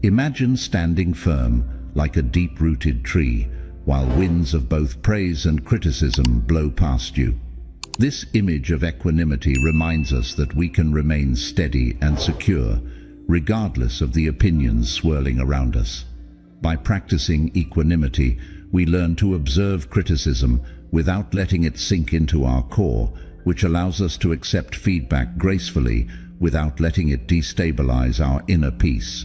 Imagine standing firm like a deep-rooted tree while winds of both praise and criticism blow past you. This image of equanimity reminds us that we can remain steady and secure regardless of the opinions swirling around us. By practicing equanimity, we learn to observe criticism without letting it sink into our core, which allows us to accept feedback gracefully without letting it destabilize our inner peace.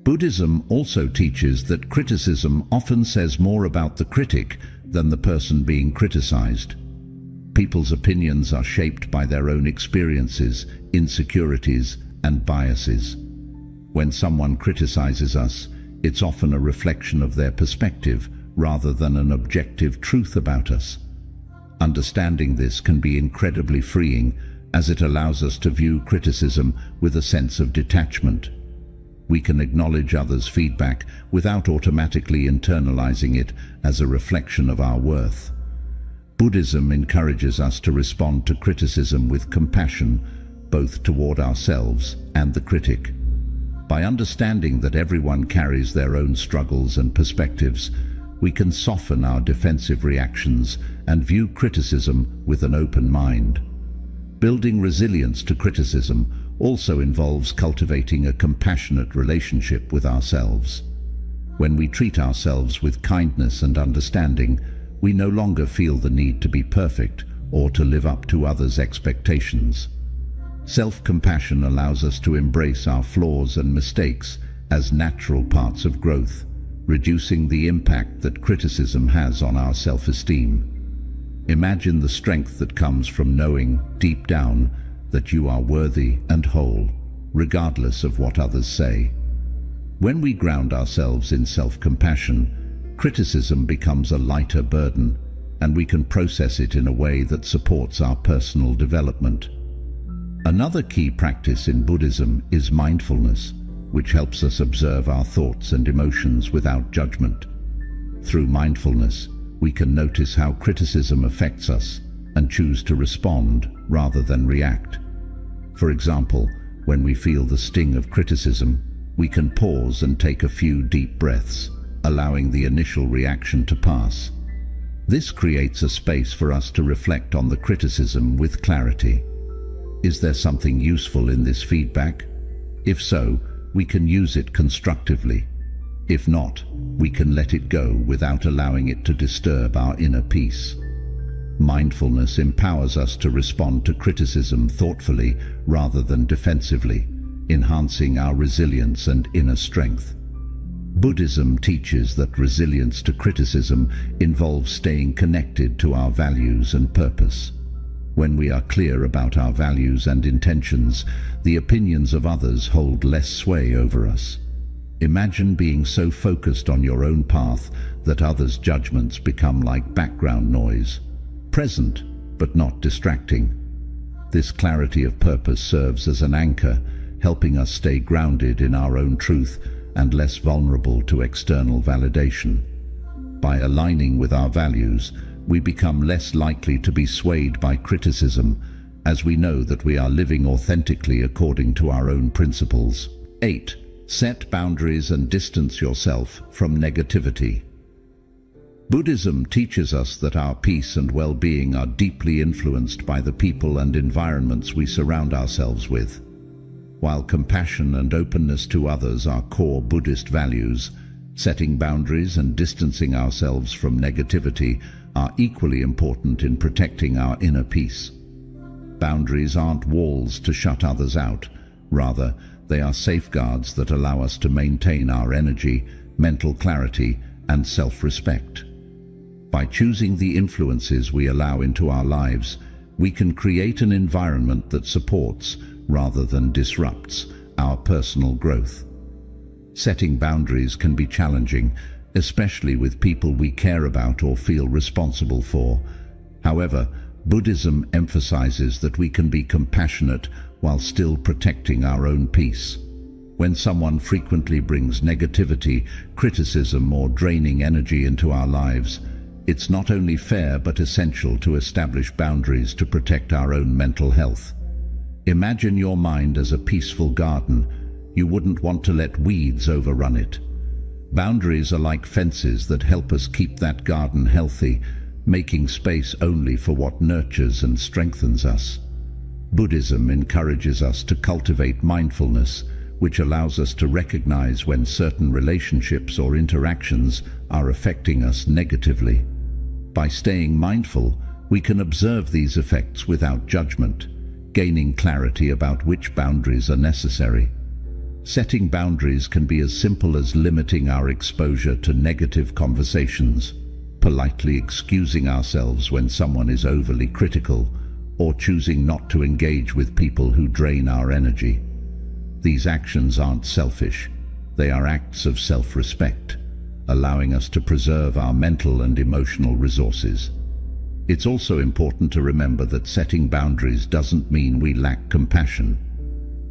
Buddhism also teaches that criticism often says more about the critic than the person being criticized. People's opinions are shaped by their own experiences, insecurities, and biases. When someone criticizes us, it's often a reflection of their perspective rather than an objective truth about us. Understanding this can be incredibly freeing, as it allows us to view criticism with a sense of detachment. We can acknowledge others' feedback without automatically internalizing it as a reflection of our worth. Buddhism encourages us to respond to criticism with compassion, both toward ourselves and the critic. By understanding that everyone carries their own struggles and perspectives, we can soften our defensive reactions and view criticism with an open mind. Building resilience to criticism also involves cultivating a compassionate relationship with ourselves. When we treat ourselves with kindness and understanding, we no longer feel the need to be perfect or to live up to others' expectations. Self-compassion allows us to embrace our flaws and mistakes as natural parts of growth, reducing the impact that criticism has on our self-esteem. Imagine the strength that comes from knowing, deep down, that you are worthy and whole, regardless of what others say. When we ground ourselves in self-compassion, criticism becomes a lighter burden, and we can process it in a way that supports our personal development. Another key practice in Buddhism is mindfulness, which helps us observe our thoughts and emotions without judgment. Through mindfulness, we can notice how criticism affects us and choose to respond rather than react. For example, when we feel the sting of criticism, we can pause and take a few deep breaths, allowing the initial reaction to pass. This creates a space for us to reflect on the criticism with clarity. Is there something useful in this feedback? If so, we can use it constructively. If not, we can let it go without allowing it to disturb our inner peace. Mindfulness empowers us to respond to criticism thoughtfully rather than defensively, enhancing our resilience and inner strength. Buddhism teaches that resilience to criticism involves staying connected to our values and purpose. When we are clear about our values and intentions, the opinions of others hold less sway over us. Imagine being so focused on your own path that others' judgments become like background noise, present but not distracting. This clarity of purpose serves as an anchor, helping us stay grounded in our own truth and less vulnerable to external validation. By aligning with our values, we become less likely to be swayed by criticism, as we know that we are living authentically according to our own principles. 8. Set boundaries and distance yourself from negativity. Buddhism teaches us that our peace and well-being are deeply influenced by the people and environments we surround ourselves with. While compassion and openness to others are core Buddhist values, setting boundaries and distancing ourselves from negativity are equally important in protecting our inner peace. Boundaries aren't walls to shut others out. Rather, they are safeguards that allow us to maintain our energy, mental clarity, and self-respect. By choosing the influences we allow into our lives, we can create an environment that supports, rather than disrupts, our personal growth. Setting boundaries can be challenging, especially with people we care about or feel responsible for. However, Buddhism emphasizes that we can be compassionate while still protecting our own peace. When someone frequently brings negativity, criticism, or draining energy into our lives, It's not only fair but essential to establish boundaries to protect our own mental health. Imagine your mind as a peaceful garden. You wouldn't want to let weeds overrun it. Boundaries are like fences that help us keep that garden healthy, making space only for what nurtures and strengthens us. Buddhism encourages us to cultivate mindfulness, which allows us to recognize when certain relationships or interactions are affecting us negatively. By staying mindful, we can observe these effects without judgment, gaining clarity about which boundaries are necessary. Setting boundaries can be as simple as limiting our exposure to negative conversations, politely excusing ourselves when someone is overly critical, or choosing not to engage with people who drain our energy. These actions aren't selfish, they are acts of self-respect, allowing us to preserve our mental and emotional resources. It's also important to remember that setting boundaries doesn't mean we lack compassion.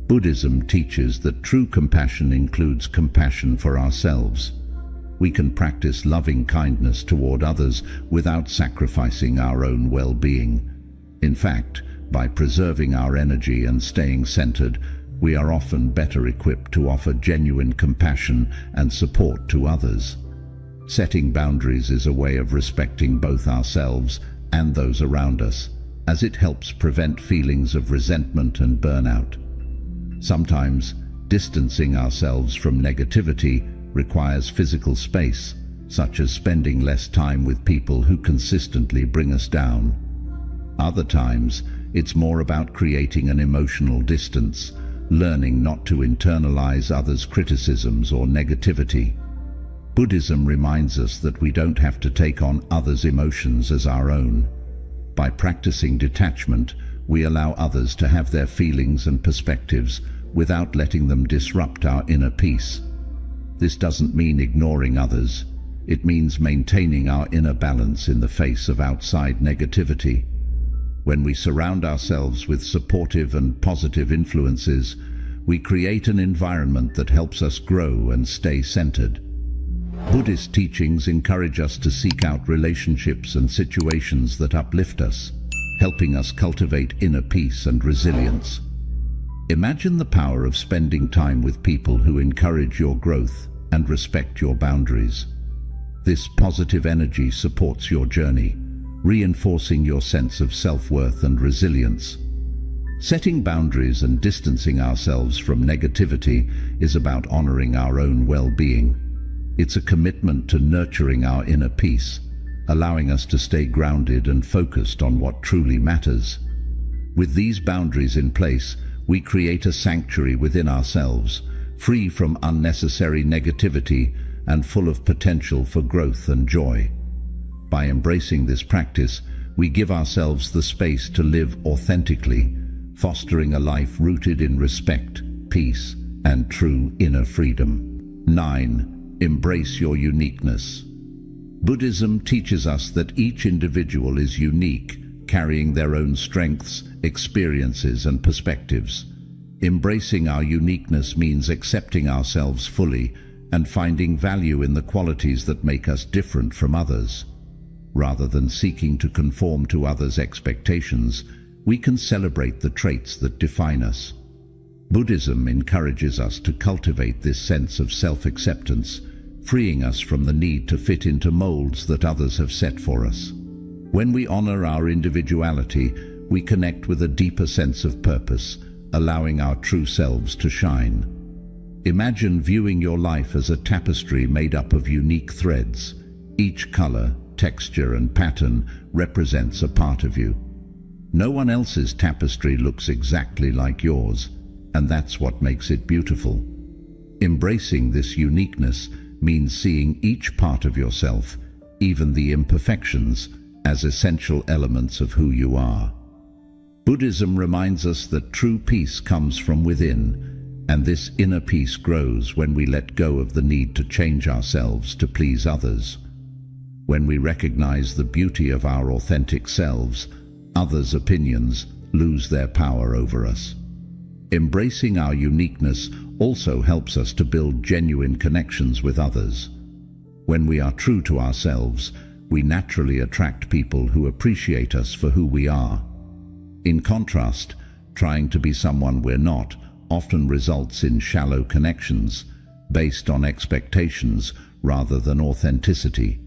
Buddhism teaches that true compassion includes compassion for ourselves. We can practice loving kindness toward others without sacrificing our own well-being. In fact, by preserving our energy and staying centered, we are often better equipped to offer genuine compassion and support to others. Setting boundaries is a way of respecting both ourselves and those around us, as it helps prevent feelings of resentment and burnout. Sometimes, distancing ourselves from negativity requires physical space, such as spending less time with people who consistently bring us down. Other times, it's more about creating an emotional distance, learning not to internalize others' criticisms or negativity. Buddhism reminds us that we don't have to take on others' emotions as our own. By practicing detachment, we allow others to have their feelings and perspectives without letting them disrupt our inner peace. This doesn't mean ignoring others. It means maintaining our inner balance in the face of outside negativity. When we surround ourselves with supportive and positive influences, we create an environment that helps us grow and stay centered. Buddhist teachings encourage us to seek out relationships and situations that uplift us, helping us cultivate inner peace and resilience. Imagine the power of spending time with people who encourage your growth and respect your boundaries. This positive energy supports your journey, reinforcing your sense of self-worth and resilience. Setting boundaries and distancing ourselves from negativity is about honoring our own well-being. It's a commitment to nurturing our inner peace, allowing us to stay grounded and focused on what truly matters. With these boundaries in place, we create a sanctuary within ourselves, free from unnecessary negativity and full of potential for growth and joy. By embracing this practice, we give ourselves the space to live authentically, fostering a life rooted in respect, peace, and true inner freedom. 9. Embrace your uniqueness. Buddhism teaches us that each individual is unique, carrying their own strengths, experiences, and perspectives. Embracing our uniqueness means accepting ourselves fully and finding value in the qualities that make us different from others. Rather than seeking to conform to others' expectations, we can celebrate the traits that define us. Buddhism encourages us to cultivate this sense of self-acceptance, freeing us from the need to fit into molds that others have set for us. When we honor our individuality, we connect with a deeper sense of purpose, allowing our true selves to shine. Imagine viewing your life as a tapestry made up of unique threads. Each color, texture, and pattern represents a part of you. No one else's tapestry looks exactly like yours, and that's what makes it beautiful. Embracing this uniqueness means seeing each part of yourself, even the imperfections, as essential elements of who you are. Buddhism reminds us that true peace comes from within, and this inner peace grows when we let go of the need to change ourselves to please others. When we recognize the beauty of our authentic selves, others' opinions lose their power over us. Embracing our uniqueness also helps us to build genuine connections with others. When we are true to ourselves, we naturally attract people who appreciate us for who we are. In contrast, trying to be someone we're not often results in shallow connections based on expectations rather than authenticity.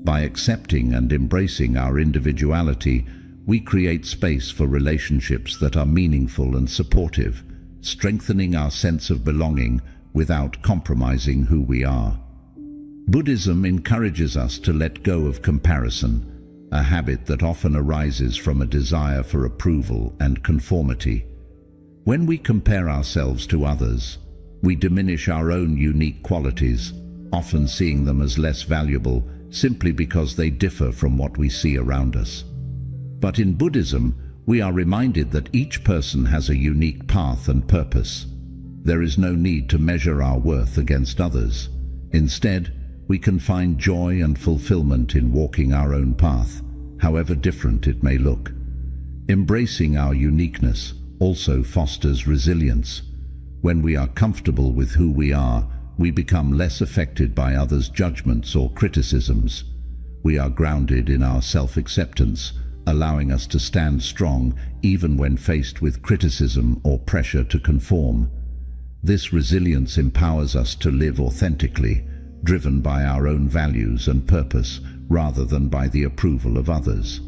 By accepting and embracing our individuality, we create space for relationships that are meaningful and supportive, strengthening our sense of belonging without compromising who we are. Buddhism encourages us to let go of comparison, a habit that often arises from a desire for approval and conformity. When we compare ourselves to others, we diminish our own unique qualities, often seeing them as less valuable simply because they differ from what we see around us. But in Buddhism, we are reminded that each person has a unique path and purpose. There is no need to measure our worth against others. Instead, we can find joy and fulfillment in walking our own path, however different it may look. Embracing our uniqueness also fosters resilience. When we are comfortable with who we are, we become less affected by others' judgments or criticisms. We are grounded in our self-acceptance, allowing us to stand strong even when faced with criticism or pressure to conform. This resilience empowers us to live authentically, driven by our own values and purpose rather than by the approval of others.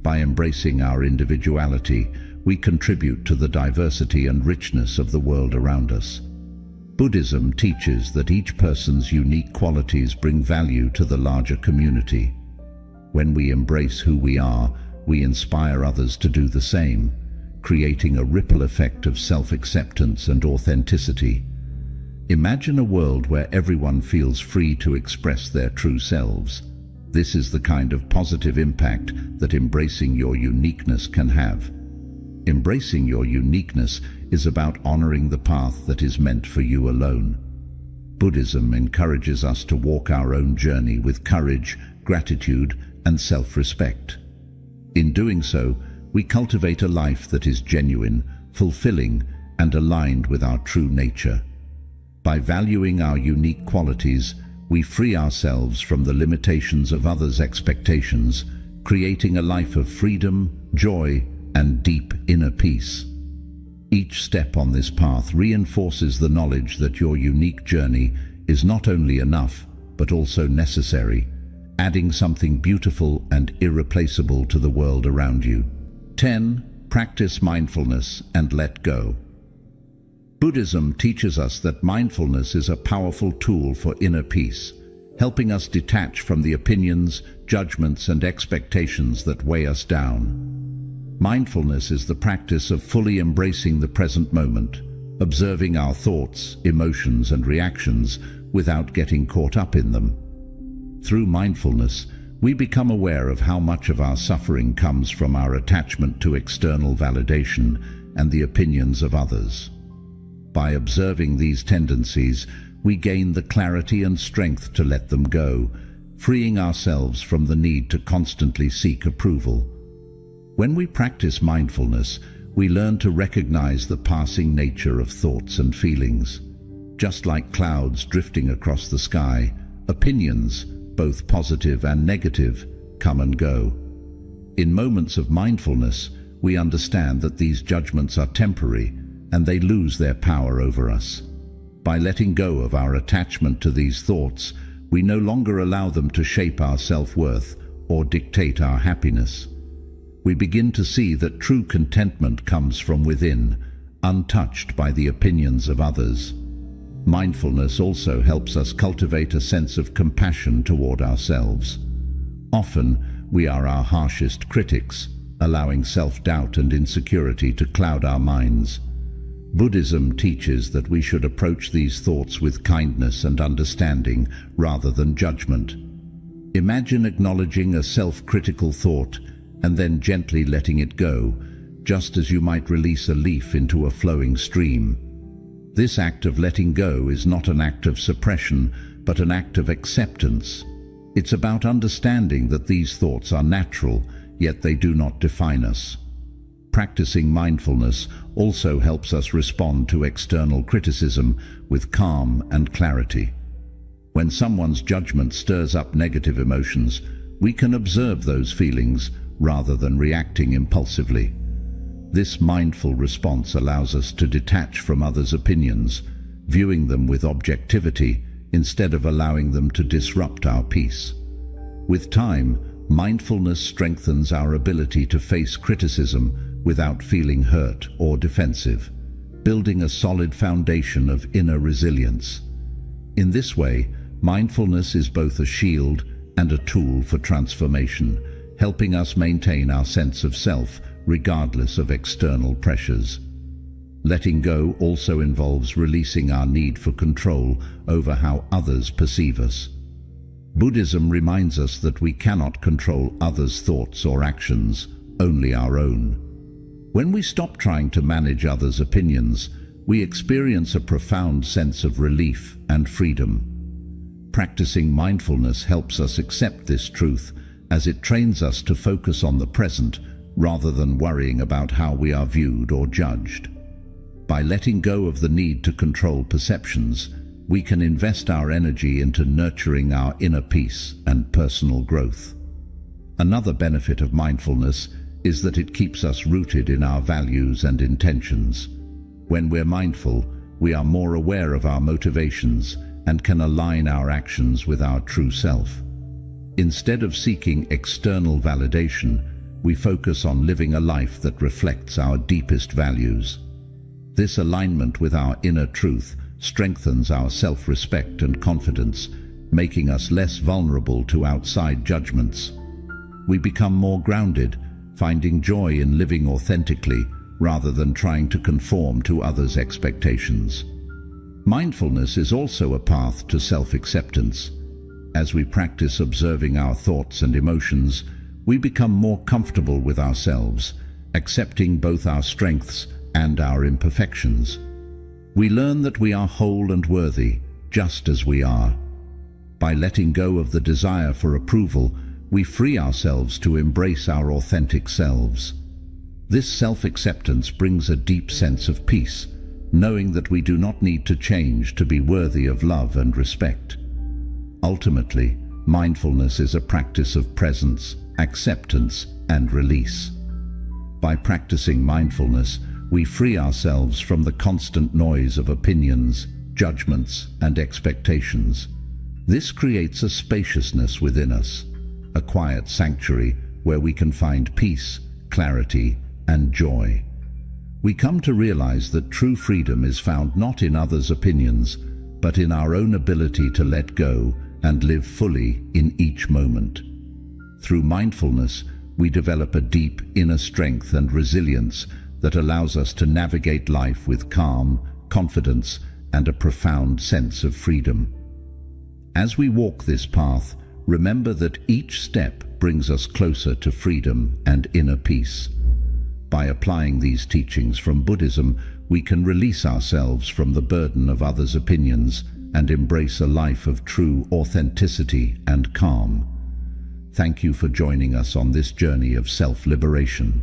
By embracing our individuality, we contribute to the diversity and richness of the world around us. Buddhism teaches that each person's unique qualities bring value to the larger community. When we embrace who we are, we inspire others to do the same, creating a ripple effect of self-acceptance and authenticity. Imagine a world where everyone feels free to express their true selves. This is the kind of positive impact that embracing your uniqueness can have. Embracing your uniqueness is about honoring the path that is meant for you alone. Buddhism encourages us to walk our own journey with courage, gratitude, and self-respect. In doing so, we cultivate a life that is genuine, fulfilling, and aligned with our true nature. By valuing our unique qualities, we free ourselves from the limitations of others' expectations, creating a life of freedom, joy, and deep inner peace. Each step on this path reinforces the knowledge that your unique journey is not only enough, but also necessary, adding something beautiful and irreplaceable to the world around you. 10. Practice mindfulness and let go. Buddhism teaches us that mindfulness is a powerful tool for inner peace, helping us detach from the opinions, judgments, and expectations that weigh us down. Mindfulness is the practice of fully embracing the present moment, observing our thoughts, emotions, and reactions without getting caught up in them. Through mindfulness, we become aware of how much of our suffering comes from our attachment to external validation and the opinions of others. By observing these tendencies, we gain the clarity and strength to let them go, freeing ourselves from the need to constantly seek approval. When we practice mindfulness, we learn to recognize the passing nature of thoughts and feelings. Just like clouds drifting across the sky, opinions, both positive and negative, come and go. In moments of mindfulness, we understand that these judgments are temporary and they lose their power over us. By letting go of our attachment to these thoughts, we no longer allow them to shape our self-worth or dictate our happiness. We begin to see that true contentment comes from within, untouched by the opinions of others. Mindfulness also helps us cultivate a sense of compassion toward ourselves. Often, we are our harshest critics, allowing self-doubt and insecurity to cloud our minds. Buddhism teaches that we should approach these thoughts with kindness and understanding rather than judgment. Imagine acknowledging a self-critical thought and then gently letting it go, just as you might release a leaf into a flowing stream. This act of letting go is not an act of suppression, but an act of acceptance. It's about understanding that these thoughts are natural, yet they do not define us. Practicing mindfulness also helps us respond to external criticism with calm and clarity. When someone's judgment stirs up negative emotions, we can observe those feelings rather than reacting impulsively. This mindful response allows us to detach from others' opinions, viewing them with objectivity instead of allowing them to disrupt our peace. With time, mindfulness strengthens our ability to face criticism without feeling hurt or defensive, building a solid foundation of inner resilience. In this way, mindfulness is both a shield and a tool for transformation, helping us maintain our sense of self regardless of external pressures. Letting go also involves releasing our need for control over how others perceive us. Buddhism reminds us that we cannot control others' thoughts or actions, only our own. When we stop trying to manage others' opinions, we experience a profound sense of relief and freedom. Practicing mindfulness helps us accept this truth, as it trains us to focus on the present rather than worrying about how we are viewed or judged. By letting go of the need to control perceptions, we can invest our energy into nurturing our inner peace and personal growth. Another benefit of mindfulness is that it keeps us rooted in our values and intentions. When we're mindful, we are more aware of our motivations and can align our actions with our true self. Instead of seeking external validation, we focus on living a life that reflects our deepest values. This alignment with our inner truth strengthens our self-respect and confidence, making us less vulnerable to outside judgments. We become more grounded, finding joy in living authentically rather than trying to conform to others' expectations. Mindfulness is also a path to self-acceptance. As we practice observing our thoughts and emotions, we become more comfortable with ourselves, accepting both our strengths and our imperfections. We learn that we are whole and worthy, just as we are. By letting go of the desire for approval, we free ourselves to embrace our authentic selves. This self-acceptance brings a deep sense of peace, knowing that we do not need to change to be worthy of love and respect. Ultimately, mindfulness is a practice of presence, acceptance, and release. By practicing mindfulness, we free ourselves from the constant noise of opinions, judgments, and expectations. This creates a spaciousness within us, a quiet sanctuary where we can find peace, clarity, and joy. We come to realize that true freedom is found not in others' opinions, but in our own ability to let go and live fully in each moment. Through mindfulness, we develop a deep inner strength and resilience that allows us to navigate life with calm, confidence, and a profound sense of freedom. As we walk this path, remember that each step brings us closer to freedom and inner peace. By applying these teachings from Buddhism, we can release ourselves from the burden of others' opinions and embrace a life of true authenticity and calm. Thank you for joining us on this journey of self-liberation.